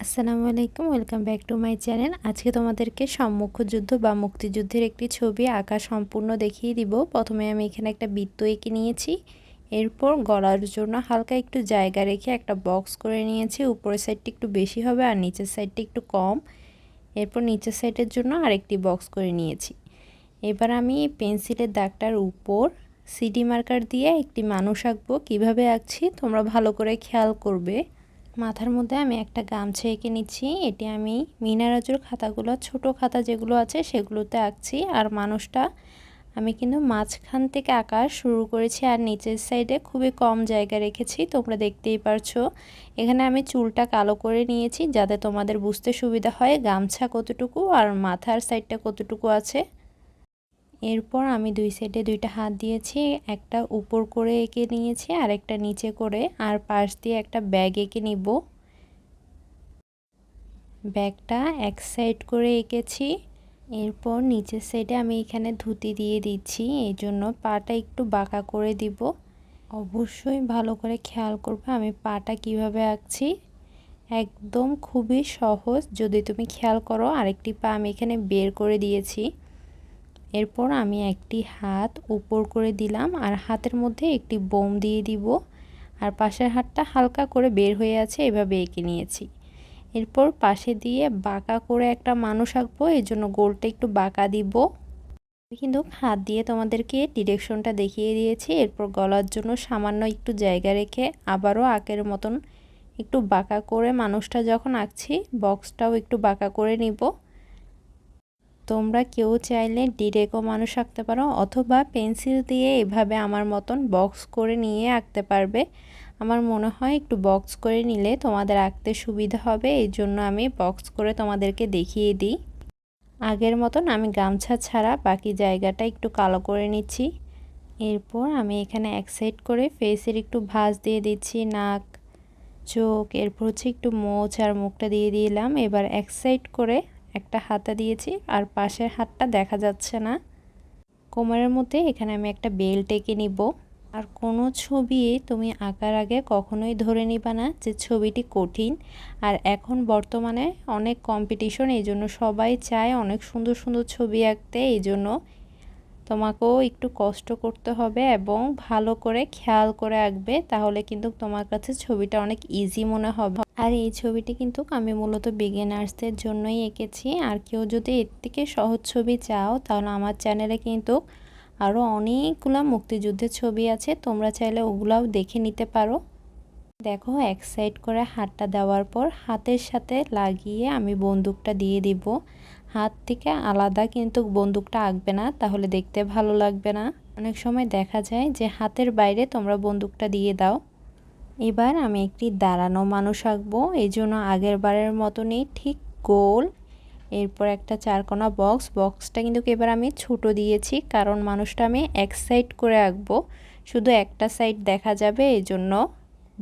আসসালামু আলাইকুম, welcome back to my channel. আজকে তোমাদেরকে সম্মুখ যুদ্ধ বা মুক্তিযুদ্ধের একটি ছবি আঁকা সম্পূর্ণ দেখিয়ে দিব। প্রথমে আমি এখানে একটা বৃত্ত এঁকে নিয়েছি। এরপর গলার জন্য হালকা একটু জায়গা রেখে একটা বক্স করে নিয়েছি। উপরের সাইডটা একটু বেশি হবে আর নিচের সাইডটা একটু কম। এরপর নিচের সাইডের জন্য আরেকটি বক্স করে নিয়েছি। এবার আমি পেন্সিলের দাগটার উপর সিডি মার্কার দিয়ে একটি মানুষ আঁকবো। কীভাবে আঁকছি তোমরা ভালো করে খেয়াল করবে। মাথার মধ্যে আমি একটা গামছা এঁকে নিচ্ছি। এটি আমি মিনারাজুর খাতাগুলো, ছোট খাতা যেগুলো আছে সেগুলোতে আঁকছি। আর মানুষটা আমি কিন্তু মাঝখান থেকে আঁকা শুরু করেছি আর নিচের সাইডে খুবই কম জায়গা রেখেছি, তোমরা দেখতেই পারছো। এখানে আমি চুলটা কালো করে নিয়েছি যাতে তোমাদের বুঝতে সুবিধা হয় গামছা কতটুকু আর মাথার সাইডটা কতটুকু আছে। এরপর আমি দুই সাইডে দুইটা হাত দিয়েছি, একটা উপর করে এঁকে নিয়েছি আর একটা নিচে করে, আর পাশ দিয়ে একটা ব্যাগ এঁকে নিব। ব্যাগটা এক সাইড করে এঁকেছি। এরপর নিচের সাইডে আমি এখানে ধুতি দিয়ে দিচ্ছি, এই জন্য পাটা একটু বাঁকা করে দিব। অবশ্যই ভালো করে খেয়াল করবে আমি পাটা কিভাবে আঁকছি। একদম খুবই সহজ যদি তুমি খেয়াল করো। আরেকটি পা আমি এখানে বের করে দিয়েছি। এরপর আমি একটি হাত উপর করে দিলাম আর হাতের মধ্যে একটি বোম দিয়ে দিব। আর পাশের হাতটা হালকা করে বের হয়ে আছে, এভাবে এঁকে নিয়েছি। এরপর পাশে দিয়ে বাঁকা করে একটা মানুষ আঁকবো, এই জন্য গোলটা একটু বাঁকা দিব। কিন্তু হাত দিয়ে তোমাদেরকে ডিরেকশনটা দেখিয়ে দিয়েছি। এরপর গলার জন্য সামান্য একটু জায়গা রেখে আবারও আঁকের মতন একটু বাঁকা করে মানুষটা যখন আঁকছি বক্সটাও একটু বাঁকা করে নিব। তোমরা কেউ চাইলে ডিরেক্টও মানুষ আঁকতে পারো অথবা পেন্সিল দিয়ে এভাবে আমার মতন বক্স করে নিয়ে আঁকতে পারবে। আমার মনে হয় একটু বক্স করে নিলে তোমাদের আঁকতে সুবিধা হবে, এই জন্য আমি বক্স করে তোমাদেরকে দেখিয়ে দিই। আগের মতন আমি গামছা ছাড়া বাকি জায়গাটা একটু কালো করে নিচ্ছি। এরপর আমি এখানে এক সাইড করে ফেসের একটু ভাঁজ দিয়ে দিচ্ছি, নাক, চোখ, এরপর হচ্ছে একটু মোচ আর মুখটা দিয়ে দিলাম। এবার এক সাইড করে একটা হাতা দিয়েছি আর পাশের হাতটা দেখা যাচ্ছে না। কোমরের মধ্যে এখানে আমি একটা বেল্ট এঁকে নিব। আর কোনো ছবি তুমি আঁকার আগে কখনোই ধরে নিবা না যে ছবিটি কঠিন। আর এখন বর্তমানে অনেক কম্পিটিশন, এই জন্য সবাই চায় অনেক সুন্দর সুন্দর ছবি আঁকতে। এই জন্য তোমাকেও একটু কষ্ট করতে হবে এবং ভালো করে খেয়াল করে আঁকবে, তাহলে কিন্তু তোমার কাছে ছবিটা অনেক ইজি মনে হবে। আর এই ছবিটি কিন্তু আমি মূলত বিগিনার্সদের জন্যই এঁকেছি। আর কেউ যদি এর থেকে সহজ ছবি চাও তাহলে আমার চ্যানেলে কিন্তু আরও অনেকগুলো মুক্তিযুদ্ধের ছবি আছে, তোমরা চাইলে ওগুলাও দেখে নিতে পারো। দেখো এক সাইড করে হাতটা দেওয়ার পর হাতের সাথে লাগিয়ে আমি বন্দুকটা দিয়ে দিব। হাত থেকে আলাদা কিন্তু বন্দুকটা আঁকবে না, তাহলে দেখতে ভালো লাগবে না। অনেক সময় দেখা যায় যে হাতের বাইরে তোমরা বন্দুকটা দিয়ে দাও। এবার আমি একটি দাঁড়ানো মানুষ আঁকবো, এই জন্য আগের বারের মতনই ঠিক গোল। এরপর একটা চারকোনা বক্সটা কিন্তু এবার আমি ছোট দিয়েছি, কারণ মানুষটা আমি এক সাইড করে আঁকবো, শুধু একটা সাইড দেখা যাবে, এই জন্য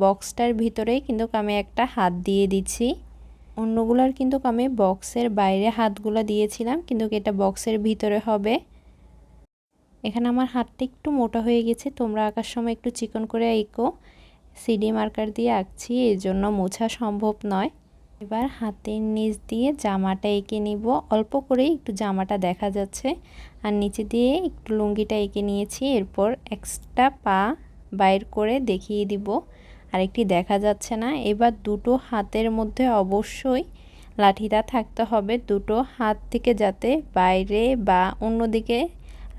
বক্সটার ভিতরেই কিন্তু আমি একটা হাত দিয়ে দিচ্ছি। অন্যগুলার কিন্তু আমি বক্সের বাইরে হাতগুলো দিয়েছিলাম, কিন্তু এটা বক্সের ভিতরে হবে। এখানে আমার হাতটা একটু মোটা হয়ে গেছে, তোমরা আঁকার সময় একটু চিকন করে আঁকো। সিডি মার্কার দিয়ে আঁকছি, এই জন্য মোছা সম্ভব নয়। এবার হাতের নিচ দিয়ে জামাটা এঁকে নিব, অল্প করেই একটু জামাটা দেখা যাচ্ছে। আর নিচে দিয়ে একটু লুঙ্গিটা এঁকে নিয়েছি। এরপর এক্সট্রা পা বাইর করে দেখিয়ে দিব, আরেকটি দেখা যাচ্ছে না। এবার দুটো হাতের মধ্যে অবশ্যই লাঠিটা থাকতে হবে, দুটো হাত থেকে যাতে বাইরে বা অন্যদিকে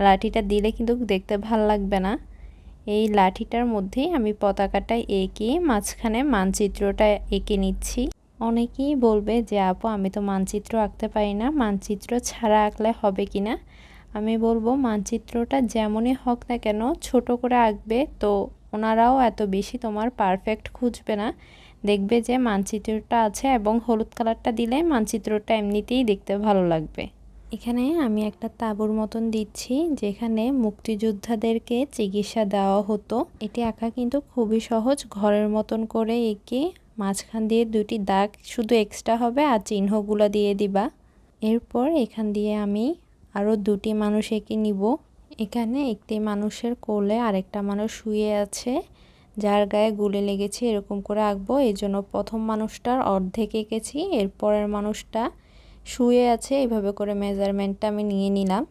লাঠিটা দিলে কিন্তু দেখতে ভাল লাগবে না। এই লাঠিটার মধ্যেই আমি পতাকাটা এঁকে মাঝখানে মানচিত্রটা এঁকে নিচ্ছি। অনেকেই বলবে যে আপু আমি তো মানচিত্র আঁকতে পারি না, মানচিত্র ছাড়া আঁকলে হবে কি না। আমি বলবো মানচিত্রটা যেমনই হোক না কেন ছোট করে আঁকবে, তো ওনারাও এত বেশি তোমার পারফেক্ট খুঁজবে না। দেখবে যে মানচিত্রটা আছে এবং হলুদ কালারটা দিলে মানচিত্রটা এমনিতেই দেখতে ভালো লাগবে। এখানে আমি একটা তাঁবুর মতন দিচ্ছি যেখানে মুক্তিযোদ্ধাদেরকে চিকিৎসা দেওয়া হতো। এটি আঁকা কিন্তু খুবই সহজ, ঘরের মতন করে এঁকে মাঝখান দিয়ে দুটি দাগ শুধু এক্সট্রা হবে আর চিহ্নগুলো দিয়ে দিবা। এরপর এখান দিয়ে আমি আরও দুটি মানুষ এঁকে নিব। এখানে একটি মানুষের কোলে আরেকটা মানুষ শুয়ে আছে, যার গায়ে গুলি লেগেছে এরকম করে আঁকবো। এই জন্য প্রথম মানুষটার অর্ধেক এঁকেছি, এরপরের মানুষটা শুয়ে আছে, এভাবে করে মেজারমেন্টটা আমি নিয়ে নিলাম।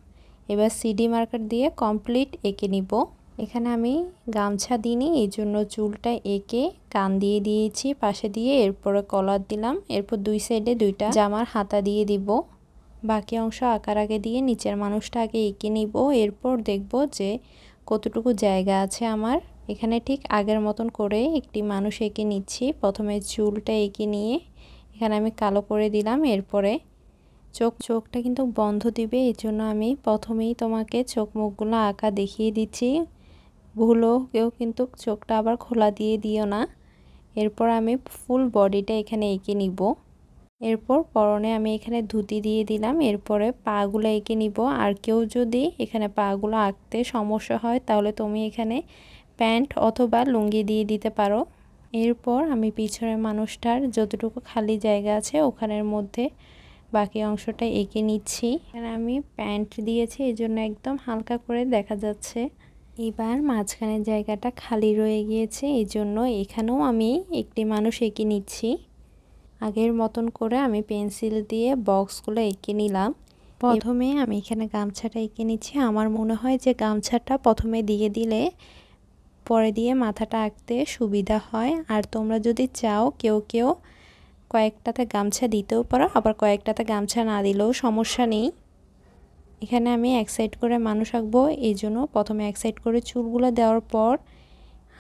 এবার সিডি মার্কার দিয়ে কমপ্লিট এঁকে নিব। এখানে আমি গামছা দিইনি, এই জন্য চুলটা এঁকে কান দিয়ে দিয়েছি পাশে দিয়ে, এরপরে কলার দিলাম, এরপর দুই সাইডে দুইটা জামার হাতা দিয়ে দিব। বাকি অংশ আঁকার আগে দিয়ে নিচের মানুষটা আগে এঁকে নিব, এরপর দেখব যে কতটুকু জায়গা আছে আমার। এখানে ঠিক আগের মতন করে একটি মানুষ এঁকে নিচ্ছি। প্রথমে চুলটা এঁকে নিয়ে এখানে আমি কালো করে দিলাম, এরপরে চোখটা কিন্তু বন্ধ দিবে, এই জন্য আমি প্রথমেই তোমাকে চোখ মুখগুলো আঁকা দেখিয়ে দিচ্ছি। ভুলও কেউ কিন্তু চোখটা আবার খোলা দিয়ে দিও না। এরপর আমি ফুল বডিটা এখানে এঁকে নিব। এরপর পরনে আমি এখানে ধুতি দিয়ে দিলাম, এরপরে পাগুলো এঁকে নিব। আর কেউ যদি এখানে পাগুলো আঁকতে সমস্যা হয় তাহলে তুমি এখানে প্যান্ট অথবা লুঙ্গি দিয়ে দিতে পারো। এরপর আমি পিছনের মানুষটার যতটুকু খালি জায়গা আছে ওখানের মধ্যে বাকি অংশটা এঁকে নিচ্ছি। এখানে আমি প্যান্ট দিয়েছি, এই জন্য একদম হালকা করে দেখা যাচ্ছে। এবার মাঝখানের জায়গাটা খালি রয়ে গিয়েছে, এই জন্য এখানেও আমি একটি মানুষ এঁকে নিচ্ছি। আগের মতন করে আমি পেন্সিল দিয়ে বক্সগুলো এঁকে নিলাম। প্রথমে আমি এখানে গামছাটা এঁকে নিচ্ছি। আমার মনে হয় যে গামছাটা প্রথমে দিয়ে দিলে পরে দিয়ে মাথাটা আঁকতে সুবিধা হয়। আর তোমরা যদি চাও কেউ কেউ কয়েকটাতে গামছা দিতেও পারো, আবার কয়েকটাতে গামছা না দিলেও সমস্যা নেই। এখানে আমি এক সাইড করে মানুষ আঁকবো, এই জন্য প্রথমে এক সাইড করে চুলগুলো দেওয়ার পর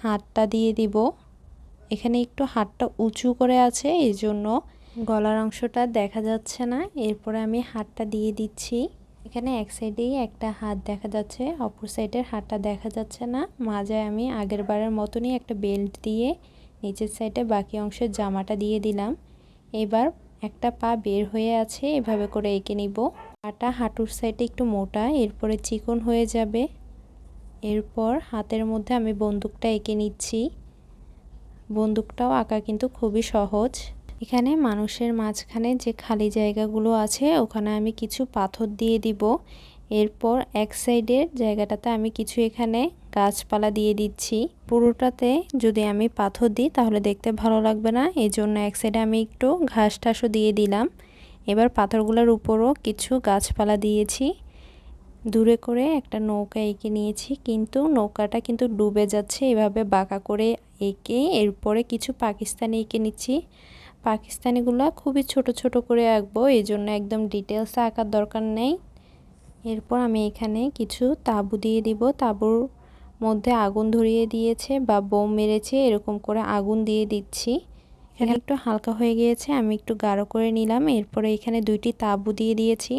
হাতটা দিয়ে দিব। এখানে একটু হাতটা উঁচু করে আছে, এই জন্য গলার অংশটা দেখা যাচ্ছে না। এরপরে আমি হাতটা দিয়ে দিচ্ছি। এখানে এক সাইডেই একটা হাত দেখা যাচ্ছে, অপর সাইডের হাতটা দেখা যাচ্ছে না। মাঝে আমি আগের বারের মতনই একটা বেল্ট দিয়ে নিচের সাইডে বাকি অংশের জামাটা দিয়ে দিলাম। এবার একটা পা বের হয়ে আছে, এভাবে করে এঁকে নিব। পাটা হাঁটুর সাইডে একটু মোটা, এরপরে চিকন হয়ে যাবে। এরপর হাতের মধ্যে আমি বন্দুকটা এঁকে নিচ্ছি। বন্দুকটাও আঁকা কিন্তু খুবই সহজ। এখানে মানুষের মাঝখানে যে খালি জায়গাগুলো আছে ওখানে আমি কিছু পাথর দিয়ে দিব। এরপর এক সাইডের জায়গাটাতে আমি কিছু এখানে গাছপালা দিয়ে দিচ্ছি। পুরোটাতে যদি আমি পাথর দিই তাহলে দেখতে ভালো লাগবে না, এই জন্য এক সাইডে আমি একটু ঘাস টাসও দিয়ে দিলাম। এবার পাথরগুলোর উপরও কিছু গাছপালা দিয়েছি। দূরে করে একটা নৌকা এঁকে নিয়েছি, কিন্তু নৌকাটা কিন্তু ডুবে যাচ্ছে। এভাবে বাঁকা করে এঁকে এরপরে কিছু পাকিস্তানি এঁকে নিচ্ছি। পাকিস্তানিগুলো খুবই ছোট ছোট করে আঁকবো, এই জন্য একদম ডিটেলসে আঁকার দরকার নেই। এরপর আমি এখানে কিছু তাঁবু দিয়ে দিব। তাঁবুর মধ্যে আগুন ধরিয়ে দিয়েছে বা বোম মেরেছে, এরকম করে আগুন দিয়ে দিচ্ছি। এখানে একটু হালকা হয়ে গিয়েছে, আমি একটু গাঢ় করে নিলাম। এরপরে এখানে দুইটি তাঁবু দিয়ে দিয়েছি।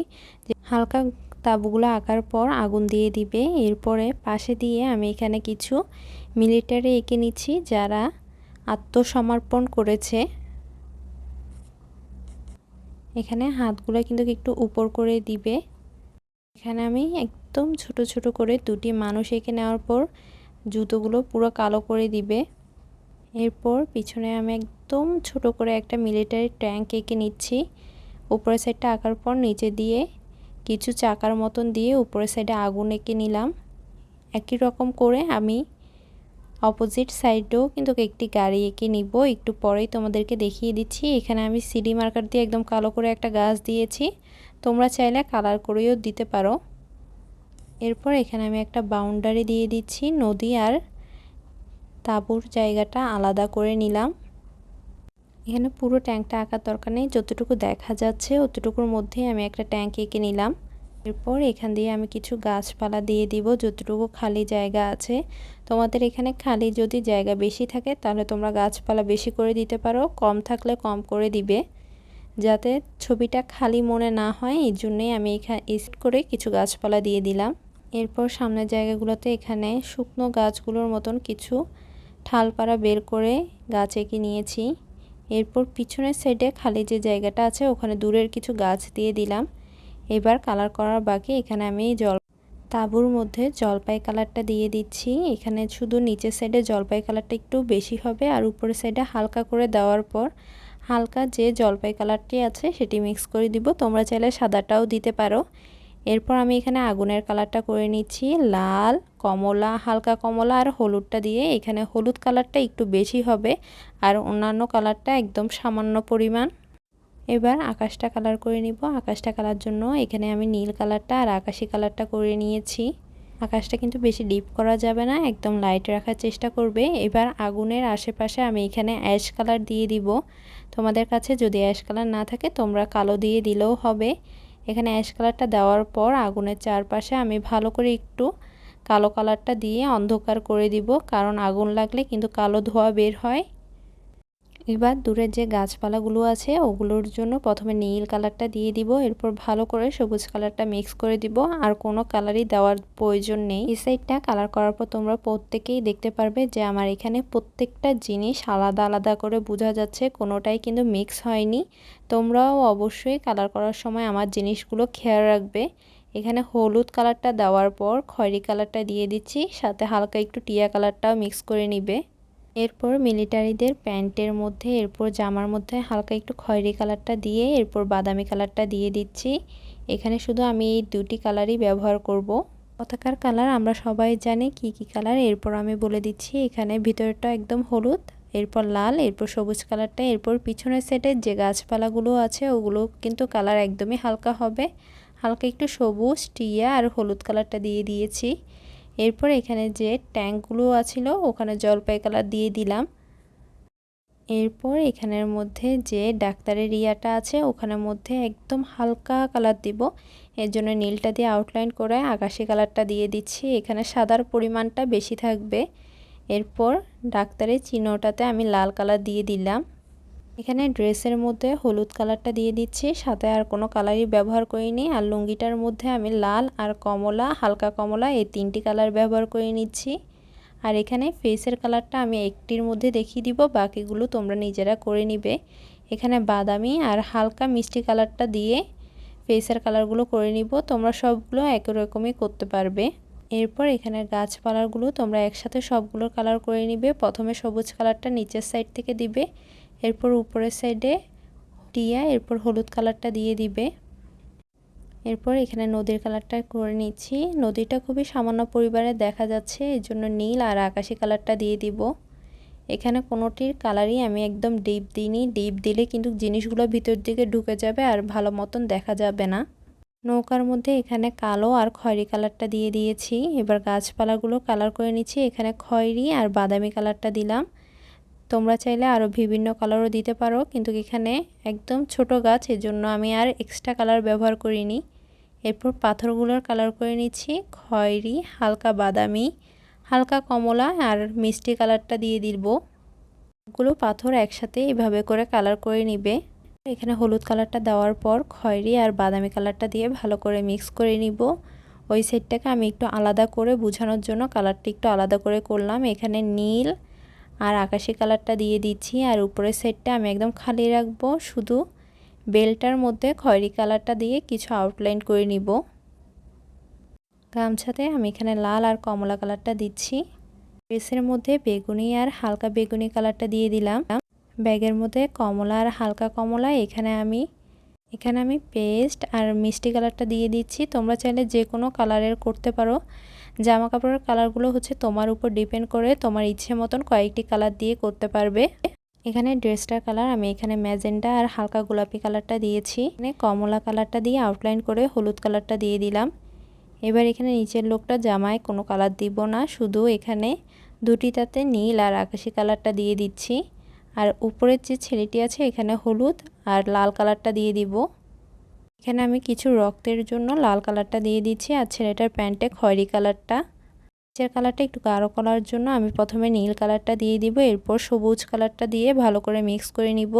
হালকা তাঁবুগুলো আঁকার পর আগুন দিয়ে দিবে। এরপরে পাশে দিয়ে আমি এখানে কিছু মিলিটারি এঁকে নিচ্ছি যারা আত্মসমর্পণ করেছে। এখানে হাতগুলো কিন্তু একটু উপর করে দিবে। এখানে আমি একদম ছোট ছোট করে দুটি মানুষ এঁকে নেওয়ার পর জুতোগুলো পুরো কালো করে দিবে। এরপর পিছনে আমি একদম ছোট করে একটা মিলিটারি ট্যাঙ্ক এঁকে নিচ্ছি। উপরের সাইডটা আঁকার পর নিচে দিয়ে কিছু চাকার মতন দিয়ে উপরের সাইডে আগুন এঁকে নিলাম। একই রকম করে আমি অপোজিট সাইডেও কিন্তু একটি গাড়ি এঁকে নিব, একটু পরেই তোমাদেরকে দেখিয়ে দিচ্ছি। এখানে আমি সিডি মার্কার দিয়ে একদম কালো করে একটা গাছ দিয়েছি, তোমরা চাইলে কালার করেও দিতে পারো। এরপর এখানে আমি একটা বাউন্ডারি দিয়ে দিচ্ছি, নদী আর তাঁবুর জায়গাটা আলাদা করে নিলাম। এখানে পুরো ট্যাঙ্কটা আঁকার দরকার নেই, যতটুকু দেখা যাচ্ছে অতটুকুর মধ্যেই আমি একটা ট্যাঙ্ক এঁকে নিলাম। এরপর এখান দিয়ে আমি কিছু গাছপালা দিয়ে দিব যতটুকু খালি জায়গা আছে। তোমাদের এখানে খালি যদি জায়গা বেশি থাকে তাহলে তোমরা গাছপালা বেশি করে দিতে পারো, কম থাকলে কম করে দিবে, যাতে ছবিটা খালি মনে না হয়। এই জন্যই আমি এখানে এসিড করে কিছু গাছপালা দিয়ে দিলাম। এরপর সামনের জায়গাগুলোতে এখানে শুকনো গাছগুলোর মতন কিছু ঠালপাড়া বের করে গাছ এঁকে নিয়েছি। এরপর পিছনের সাইডে খালি যে জায়গাটা আছে ওখানে দূরের কিছু গাছ দিয়ে দিলাম। এবার কালার করার বাকি, এখানে আমি তাঁবুর মধ্যে জলপাই কালারটা দিয়ে দিচ্ছি। এখানে শুধু নিচের সাইডে জলপাই কালারটা একটু বেশি হবে, আর উপরের সাইডে হালকা করে দেওয়ার পর হালকা যে জলপাই কালারটি আছে সেটি মিক্স করে দিব। তোমরা চাইলে সাদাটাও দিতে পারো। এরপর আমি এখানে আগুনের কালারটা করে নিচ্ছি লাল, কমলা, হালকা কমলা আর হলুদটা দিয়ে। এখানে হলুদ কালারটা একটু বেশি হবে আর অন্যান্য কালারটা একদম সামান্য পরিমাণ। এবার আকাশটা কালার করে নিব। আকাশটা কালার জন্য এখানে আমি নীল কালারটা আর আকাশি কালারটা করে নিয়েছি। আকাশটা কিন্তু বেশি ডিপ করা যাবে না, একদম লাইট রাখার চেষ্টা করবে। এবার আগুনের আশেপাশে আমি এখানে অ্যাশ কালার দিয়ে দিব। তোমাদের কাছে যদি অ্যাশ কালার না থাকে তোমরা কালো দিয়ে দিলেও হবে। এখানে অ্যাশ কালারটা দেওয়ার পর আগুনের চারপাশে আমি ভালো করে একটু কালো কালারটা দিয়ে অন্ধকার করে দিব, কারণ আগুন লাগলে কিন্তু কালো ধোঁয়া বের হয়। এবার দূরের যে গাছপালাগুলো আছে ওগুলোর জন্য প্রথমে নীল কালারটা দিয়ে দিব, এরপর ভালো করে সবুজ কালারটা মিক্স করে দিব। আর কোনো কালারই দেওয়ার প্রয়োজন নেই। এই সাইডটা কালার করার পর তোমরা প্রত্যেকেই দেখতে পারবে যে আমার এখানে প্রত্যেকটা জিনিস আলাদা আলাদা করে বোঝা যাচ্ছে, কোনোটাই কিন্তু মিক্স হয়নি। তোমরাও অবশ্যই কালার করার সময় আমার জিনিসগুলো খেয়াল রাখবে। এখানে হলুদ কালারটা দেওয়ার পর খয়েরি কালারটা দিয়ে দিচ্ছি, সাথে হালকা একটু টিয়া কালারটাও মিক্স করে নিবে। এরপর মিলিটারিদের প্যান্টের মধ্যে, এরপর জামার মধ্যে হালকা একটু খয়েরি কালারটা দিয়ে এরপর বাদামি কালারটা দিয়ে দিচ্ছি। এখানে শুধু আমি এই দুটি কালারই ব্যবহার করব। পতাকার কালার আমরা সবাই জানি কি কি কালার, এরপর আমি বলে দিচ্ছি। এখানে ভিতরটা একদম হলুদ, এরপর লাল, এরপর সবুজ কালারটা, এরপর পিছনের সাইডে যে গাছপালাগুলো আছে ওগুলো কিন্তু কালার একদমই হালকা হবে। হালকা একটু সবুজ, টিয়া আর হলুদ কালারটা দিয়ে দিয়েছি। এরপর এখানে যে ট্যাঙ্কগুলো আছিল ওখানে জলপাই কালার দিয়ে দিলাম। এরপর এখানের মধ্যে যে ডাক্তারের ইয়াটা আছে ওখানের মধ্যে একদম হালকা কালার দিব, এর জন্য নীলটা দিয়ে আউটলাইন করে আকাশি কালারটা দিয়ে দিচ্ছি। এখানে সাদার পরিমাণটা বেশি থাকবে। এরপর ডাক্তারের চিহ্নটাতে আমি লাল কালার দিয়ে দিলাম। এখানে ড্রেসের মধ্যে হলুদ কালারটা দিয়ে দিচ্ছি, সাথে আর কোনো কালারই ব্যবহার করিনি। আর লুঙ্গিটার মধ্যে আমি লাল আর কমলা, হালকা কমলা এই তিনটি কালার ব্যবহার করে নিচ্ছি। আর এখানে ফেসের কালারটা আমি একটির মধ্যে দেখিয়ে দিব, বাকিগুলো তোমরা নিজেরা করে নিবে। এখানে বাদামি আর হালকা মিষ্টি কালারটা দিয়ে ফেসের কালারগুলো করে নিব। তোমরা সবগুলো একই রকমই করতে পারবে। এরপর এখানে গাছপালাগুলো তোমরা একসাথে সবগুলোর কালার করে নিবে। প্রথমে সবুজ কালারটা নিচের সাইড থেকে দিবে, এরপর উপরের সাইডে টিয়া, এরপর হলুদ কালারটা দিয়ে দিবে। এরপর এখানে নদীর কালারটা করে নিচ্ছি। নদীটা খুবই সামান্য পরিবারে দেখা যাচ্ছে, এই জন্য নীল আর আকাশি কালারটা দিয়ে দিব। এখানে কোনোটির কালারই আমি একদম ডিপ দিইনি, ডিপ দিলে কিন্তু জিনিসগুলো ভিতর দিকে ঢুকে যাবে আর ভালো মতন দেখা যাবে না। নৌকার মধ্যে এখানে কালো আর খয়েরি কালারটা দিয়ে দিয়েছি। এবার গাছপালাগুলো কালার করে নিচ্ছি। এখানে খয়েরি আর বাদামি কালারটা দিলাম। তোমরা চাইলে আরও বিভিন্ন কালারও দিতে পারো, কিন্তু এখানে একদম ছোট গাছ, এজন্য আমি আর এক্সট্রা কালার ব্যবহার করিনি। এরপর পাথরগুলোর কালার করে নিচ্ছি খয়েরি, হালকা বাদামি, হালকা কমলা আর মিষ্টি কালারটা দিয়ে দিব। সবগুলো পাথর একসাথে এভাবে করে কালার করে নিবে। এখানে হলুদ কালারটা দেওয়ার পর খয়েরি আর বাদামি কালারটা দিয়ে ভালো করে মিক্স করে নিব। ওই সাইডটাকে আমি একটু আলাদা করে বোঝানোর জন্য কালারটা একটু আলাদা করে করলাম। এখানে নীল আর আকাশি কালারটা দিয়ে দিচ্ছি, আর উপরের সাইডটা আমি একদম খালি রাখবো। শুধু বেলটার মধ্যে খয়েরি কালারটা দিয়ে কিছু আউটলাইন করে নিব। গামছাতে আমি এখানে লাল আর কমলা কালারটা দিচ্ছি। ড্রেসের মধ্যে বেগুনি আর হালকা বেগুনি কালারটা দিয়ে দিলাম। ব্যাগের মধ্যে কমলা আর হালকা কমলা, এখানে আমি পেস্ট আর মিষ্টি কালারটা দিয়ে দিচ্ছি। তোমরা চাইলে যে কোনো কালারের করতে পারো। জামা কাপড়ের কালারগুলো হচ্ছে তোমার উপর ডিপেন্ড করে, তোমার ইচ্ছে মতন কয়েকটি কালার দিয়ে করতে পারবে। এখানে ড্রেসটার কালার আমি এখানে ম্যাজেন্টা আর হালকা গোলাপি কালারটা দিয়েছি। এখানে কমলা কালারটা দিয়ে আউটলাইন করে হলুদ কালারটা দিয়ে দিলাম। এবার এখানে নিচের লোকটা জামায় কোনো কালার দিব না, শুধু এখানে দুটিটাতে নীল আর আকাশি কালারটা দিয়ে দিচ্ছি। আর উপরের যে ছেলেটি আছে এখানে হলুদ আর লাল কালারটা দিয়ে দিব। এখানে আমি কিছু রক্তের জন্য লাল কালারটা দিয়ে দিচ্ছি, আর ছেলেটার প্যান্টে খয়েরি কালারটা। নিচের কালারটা একটু গাঢ় করার জন্য আমি প্রথমে নীল কালারটা দিয়ে দিব, এরপর সবুজ কালারটা দিয়ে ভালো করে মিক্স করে নিব।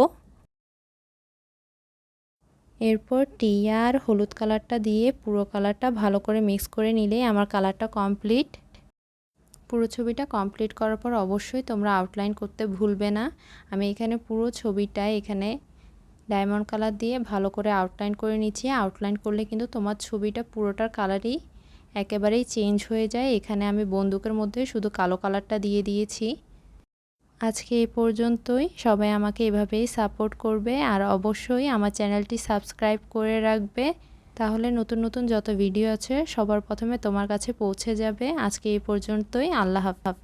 এরপর টিয়া আর হলুদ কালারটা দিয়ে পুরো কালারটা ভালো করে মিক্স করে নিলে আমার কালারটা কমপ্লিট। পুরো ছবিটা কমপ্লিট করার পর অবশ্যই তোমরা আউটলাইন করতে ভুলবে না। আমি এখানে পুরো ছবিটায় এখানে ডায়মন্ড কালার দিয়ে ভালো করে আউটলাইন করে নিচ্ছি। আউটলাইন করলে কিন্তু তোমার ছবিটা পুরোটার কালারই একেবারেই চেঞ্জ হয়ে যায়। এখানে আমি বন্দুকের মধ্যে শুধু কালো কালারটা দিয়ে দিয়েছি। আজকে এই পর্যন্তই। সবাই আমাকে এভাবেই সাপোর্ট করবে আর অবশ্যই আমার চ্যানেলটি সাবস্ক্রাইব করে রাখবে। তাহলে নতুন নতুন যত ভিডিও আছে সবার প্রথমে তোমার কাছে পৌঁছে যাবে। আজকে এই পর্যন্তই। আল্লাহ হাফেজ।